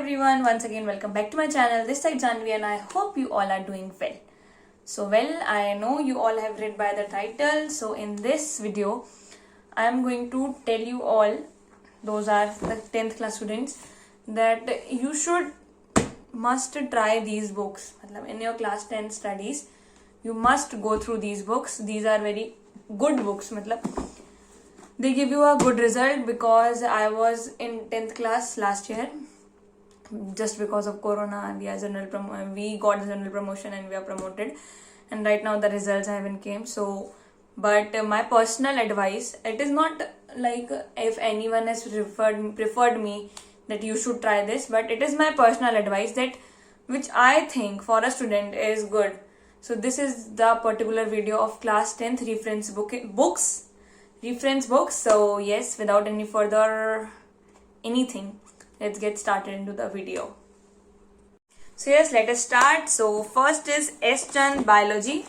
everyone, once again welcome back to my channel. This side Janvi and I hope you all are doing well. So I know you all have read by the title. So in this video I am going to tell you all, those are the 10th class students, that you must try these books. In your class 10 studies you must go through these books. These are very good books. They give you a good result, because I was in 10th class last year. Just because of corona, we got the general promotion and we are promoted, and right now the results haven't came. So but my personal advice, it is not like if anyone has preferred me that you should try this, but it is my personal advice that which I think for a student is good. So this is the particular video of class 10th reference books. So yes, without any further anything, let's get started into the video. So yes, let us start. So first is S. Chand Biology.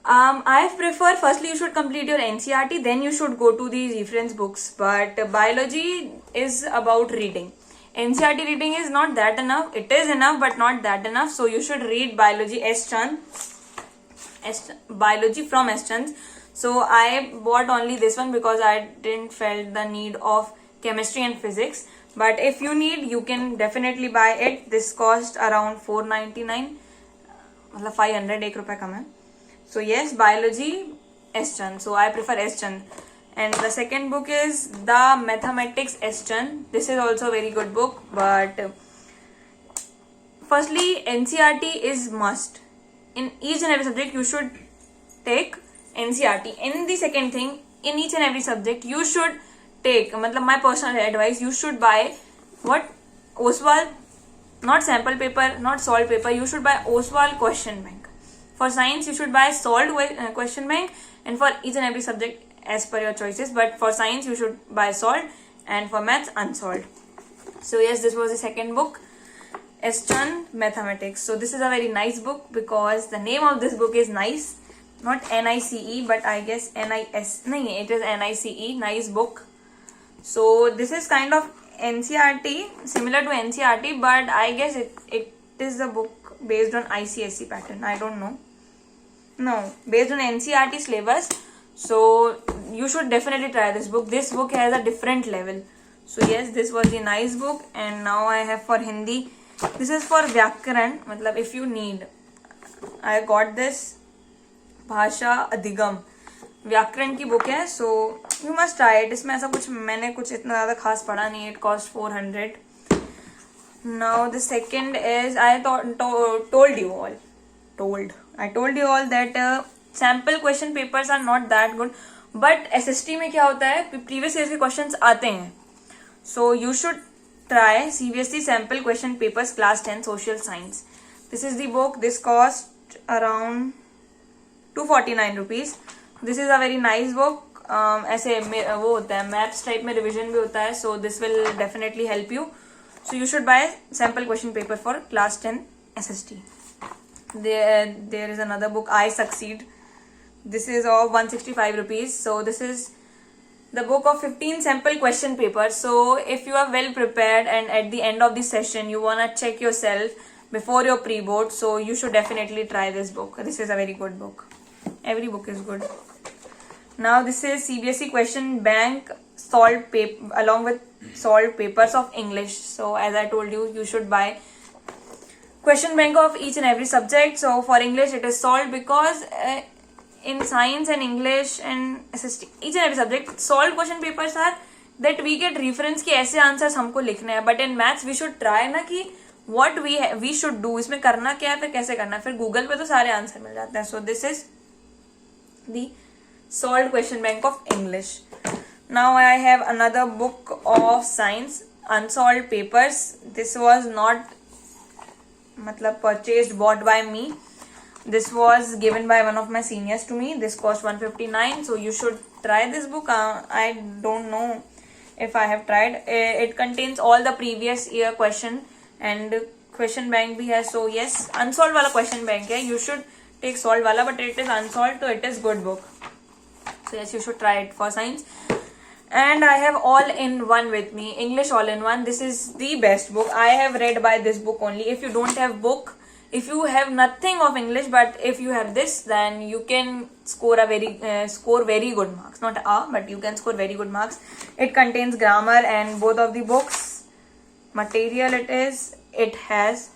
I prefer firstly you should complete your NCERT, then you should go to these reference books. But biology is about reading. NCERT reading is not that enough. It is enough but not that enough. So you should read biology biology from S. Chand. So I bought only this one because I didn't felt the need of chemistry and physics. But if you need, you can definitely buy it. This cost around 499, 500, 1 rupee kam hai. So yes, biology S. Chand. So I prefer S. Chand. And the second book is The Mathematics S. Chand. This is also a very good book. But firstly, NCERT is must. In each and every subject, you should take NCERT. And the second thing, in each and every subject, you should take, my personal advice, you should buy Oswald, not sample paper, not solved paper, you should buy Oswald question bank. For science, you should buy solved question bank, and for each and every subject as per your choices. But for science, you should buy solved, and for maths, unsolved. So yes, this was the second book, S. Chand Mathematics. So this is a very nice book because the name of this book is nice. Not NICE, but I guess NIS. It is NICE. Nice book. So this is kind of NCERT, similar to NCERT, but I guess it is a book based on ICSE pattern. I don't know. No, based on NCERT syllabus. So you should definitely try this book. This book has a different level. So yes, this was the nice book. And now I have for Hindi. This is for Vyakaran. If you need, I got this भाषा अधिगम व्याकरण की book है. So you must try it. इसमें ऐसा कुछ मैंने इतना ज़्यादा खास पढ़ा नहीं. It cost 400. Now the second is I told you all that sample question papers are not that good. But SST में क्या होता है, प्रीवियस ईयर के क्वेश्चंस आते हैं. So you should try CBSE sample question papers class 10 social science. This is the book. This cost around 249 rupees. This is a very nice book. ऐसे वो होता है मैथ्स टाइप में रिविजन भी होता है. So this will definitely help you. So you should buy sample question paper for class 10 SST. There is another book, I Succeed. This is of 165 rupees. So this is the book of 15 sample question papers. So if you are well prepared and at the end of the session you wanna check yourself before your pre-board, so you should definitely try this book. This is a very good book. Every book is good. Now this is CBSE question bank solved paper along with solved papers of English. So as I told you, you should buy question bank of each and every subject. So for English it is solved, because in science and English and SST, each and every subject solved question papers are that we get reference कि ऐसे answers हमको लिखने हैं. But in maths we should try ना कि what we should do, इसमें करना क्या है, फिर कैसे करना है. फिर गूगल पे तो सारे आंसर मिल जाते हैं. So this is the solved question bank of English. Now I have another book of science, unsolved papers. This was not bought by me. This was given by one of my seniors to me. This cost 159. So you should try this book. I don't know if I have tried. It contains all the previous year question and question bank bhi hai. So yes, unsolved wala question bank hai. You should take solved wala, but it is unsolved, so it is good book. So yes, you should try it for science. And I have all in one with me, English all in one. This is the best book. I have read by this book only. If you don't have book, if you have nothing of English, but if you have this, then you can score very good marks. Not a, but you can score very good marks. It contains grammar and both of the books. Material it has,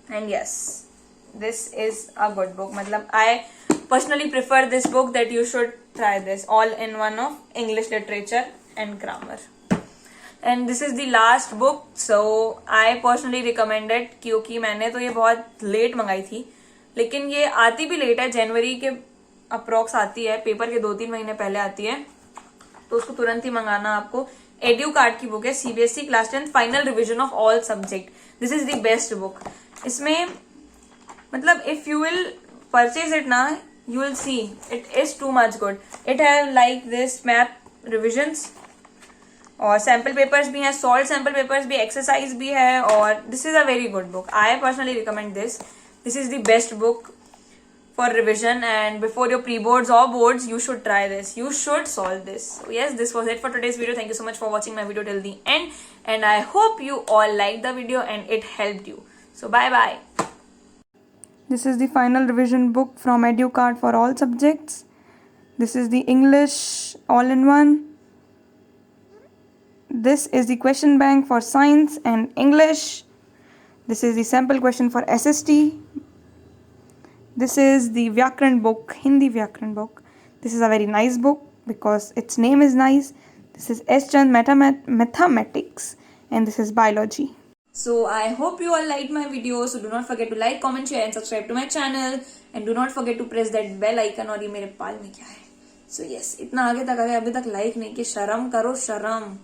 and yes, this is a good book. Matlab, I personally prefer this book, that you should try this, all in one of English literature and grammar. And this is the last book, so I personally recommend it, क्योंकि मैंने तो ये बहुत late मंगाई थी, लेकिन ये आती भी लेट है, जनवरी के अप्रॉक्स आती है, पेपर के 2-3 महीने पहले आती है, तो उसको तुरंत ही मंगाना आपको. एड्यू कार्ड की बुक है, CBSE class 10 final revision of all subject. This is the best book. इसमें मतलब if you will purchase it ना, you will see it is too much good. It have like this map revisions और sample papers भी हैं, solved sample papers भी, exercise भी है, और this is a very good book. I personally recommend this. This is the best book for revision, and before your pre-boards or boards, you should try this. You should solve this. So yes, this was it for today's video. Thank you so much for watching my video till the end, and I hope you all liked the video and it helped you. So bye bye. This is the final revision book from EduCard for all subjects. This is the English all-in-one. This is the question bank for science and English. This is the sample question for SST. This is the Vyakran book, Hindi Vyakran book. This is a very nice book because its name is nice. This is S. Chand Mathematics, and this is biology. So I hope you all liked my video. So do not forget to like, comment, share and subscribe to my channel. And do not forget to press that bell icon. और ये मेरे पाल में क्या है? So yes, इतना आगे तक आ गए, अभी तक like नहीं किया, शर्म करो, शर्म.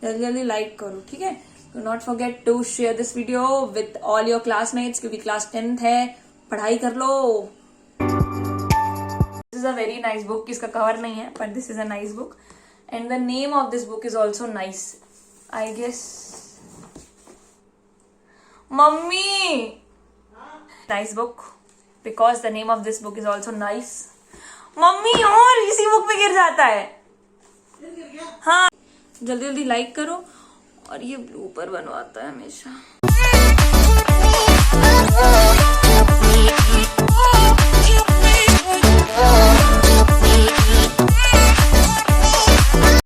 जल्दी जल्दी like करो, ठीक है? Do not forget to share this video with all your classmates, क्योंकि class 10th है, पढ़ाई कर लो. This is a very nice book. इसका cover नहीं है, but this is a nice book. And the name of this book is also nice. I guess. Mummy! Nice book. Because the name of this book is also nice. Mummy और इसी book पे गिर जाता है. हाँ, जल्दी जल्दी like करो, और ये ब्लूपर बनवाता है हमेशा.